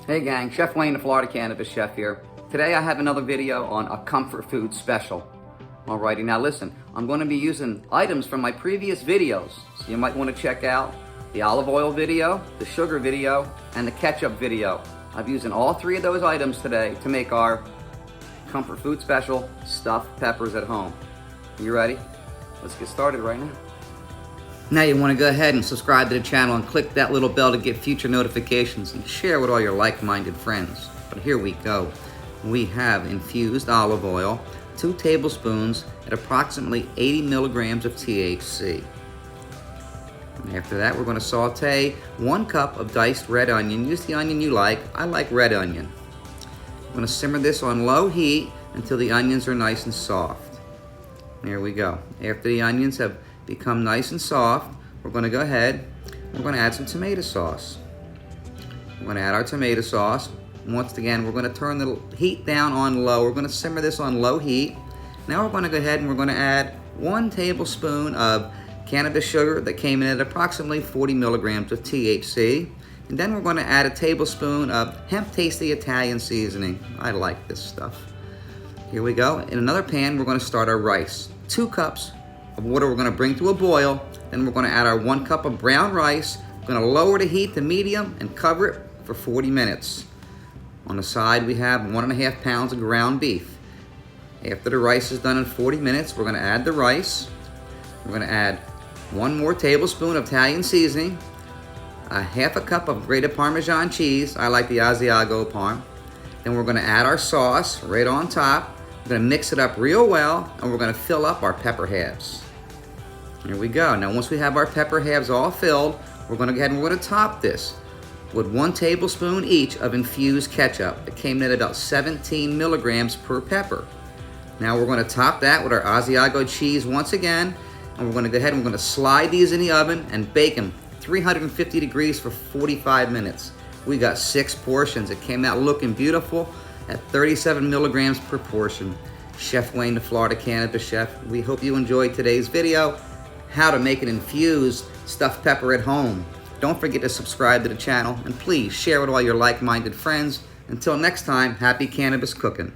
Hey gang, Chef Wayne, the Florida Cannabis Chef here. Today I have another video on a comfort food special. Alrighty, now listen, I'm going to be using items from my previous videos. So you might want to check out the olive oil video, the sugar video, and the ketchup video. I'm using all three of those items today to make our comfort food special, stuffed peppers at home. You ready? Let's get started right now. Now you want to go ahead and subscribe to the channel and click that little bell to get future notifications and share with all your like-minded friends. But here we go. We have infused olive oil, 2 tablespoons at approximately 80 milligrams of THC. And after that, we're going to saute 1 cup of diced red onion. Use the onion you like. I like red onion. I'm going to simmer this on low heat until the onions are nice and soft. There we go. After the onions have become nice and soft, we're going to go ahead, we're going to add some tomato sauce. We're going to add our tomato sauce. Once again, we're going to turn the heat down on low. We're going to simmer this on low heat. Now we're going to go ahead and we're going to add 1 tablespoon of cannabis sugar that came in at approximately 40 milligrams of THC. And then we're going to add a tablespoon of THC Italian seasoning. I like this stuff. Here we go. In another pan, we're going to start our rice. 2 cups of water we're going to bring to a boil. Then we're going to add our 1 cup of brown rice. We're going to lower the heat to medium and cover it for 40 minutes. On the side, we have 1.5 pounds of ground beef. After the rice is done in 40 minutes, we're going to add the rice. We're going to add 1 more tablespoon of Italian seasoning, a 1/2 cup of grated Parmesan cheese. I like the Asiago Parm. Then we're going to add our sauce right on top. We're going to mix it up real well, and we're going to fill up our pepper halves. Here we go. Now once we have our pepper halves all filled, we're going to go ahead and we're going to top this with 1 tablespoon each of infused ketchup. It came in at about 17 milligrams per pepper. Now we're going to top that with our Asiago cheese once again, and we're going to go ahead and we're going to slide these in the oven and bake them 350 degrees for 45 minutes. We got 6 portions. It came out looking beautiful at 37 milligrams per portion. Chef Wayne, the Florida Cannabis Chef. We hope you enjoyed today's video, how to make an infused stuffed pepper at home. Don't forget to subscribe to the channel, and please share with all your like-minded friends. Until next time, happy cannabis cooking.